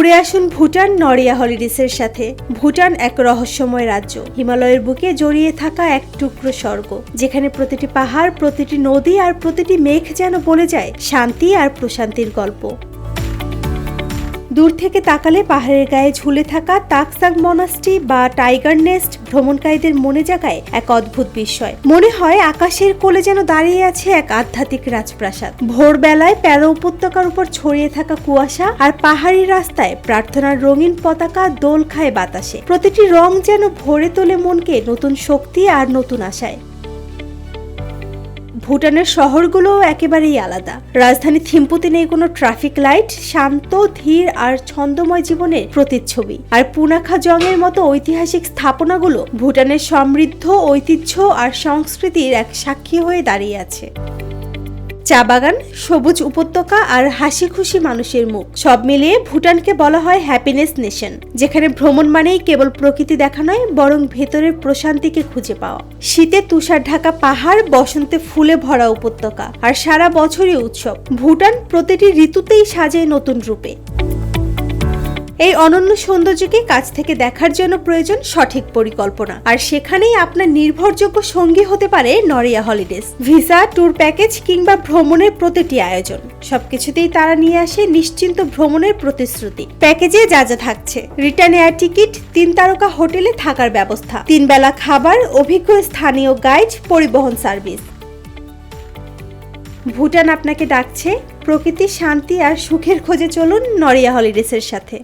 ঘুরে আসুন ভুটান নড়িয়া হলিডেজের সাথে। ভুটান এক রহস্যময় রাজ্য, হিমালয়ের বুকে জড়িয়ে থাকা এক টুকরো স্বর্গ, যেখানে প্রতিটি পাহাড়, প্রতিটি নদী আর প্রতিটি মেঘ যেন বলে যায় শান্তি আর প্রশান্তির গল্প। দূর থেকে তাকালে পাহাড়ের গায়ে ঝুলে থাকা তাকসাং মনাস্ট্রি বা টাইগার নেস্ট ভ্রমণকারীদের মনে জাগায় এক অদ্ভুত বিস্ময়। মনে হয় আকাশের কোলে যেন দাঁড়িয়ে আছে এক আধ্যাত্মিক রাজপ্রাসাদ। ভোরবেলায় প্যারো উপত্যকার উপর ছড়িয়ে থাকা কুয়াশা আর পাহাড়ি রাস্তায় প্রার্থনার রঙিন পতাকা দোল খায় বাতাসে। প্রতিটি রং যেন ভরে তোলে মনকে নতুন শক্তি আর নতুন আশায়। ভুটানের শহরগুলোও একেবারেই আলাদা। রাজধানী থিম্পুতে নেই কোনো ট্রাফিক লাইট, শান্ত ধীর আর ছন্দময় জীবনের প্রতিচ্ছবি। আর পুনাখা জংয়ের মতো ঐতিহাসিক স্থাপনাগুলো ভুটানের সমৃদ্ধ ঐতিহ্য আর সংস্কৃতির এক সাক্ষী হয়ে দাঁড়িয়ে আছে। চা বাগান, সবুজ উপত্যকা আর হাসি খুশি মানুষের মুখ, সব মিলিয়ে ভুটানকে বলা হয় হ্যাপিনেস নেশন, যেখানে ভ্রমণ মানেই কেবল প্রকৃতি দেখা নয়, বরং ভেতরের প্রশান্তিকে খুঁজে পাওয়া। শীতে তুষার ঢাকা পাহাড়, বসন্তে ফুলে ভরা উপত্যকা আর সারা বছরই উৎসব। ভুটান প্রতিটি ঋতুতেই সাজে নতুন রূপে। এই অনন্য সৌন্দর্যকে কাছ থেকে দেখার জন্য প্রয়োজন সঠিক পরিকল্পনা, আর সেখানেই আপনার নির্ভরযোগ্য সঙ্গী হতে পারে নড়িয়া হলিডেজ। ভিসা, ট্যুর প্যাকেজ কিংবা ভ্রমণের প্রতিটি আয়োজন, সবকিছুতেই তারা নিয়ে আসে নিশ্চিন্ত ভ্রমণের প্রতিশ্রুতি। প্যাকেজে যা যা থাকছে: রিটার্ন এয়ার টিকিট, 3 তারকা হোটেলে থাকার ব্যবস্থা, 3 বেলা খাবার, অভিজ্ঞ স্থানীয় গাইড, পরিবহন সার্ভিস। ভুটান আপনাকে ডাকছে। প্রকৃতি, শান্তি আর সুখের খোঁজে চলুন নড়িয়া হলিডেজের সাথে।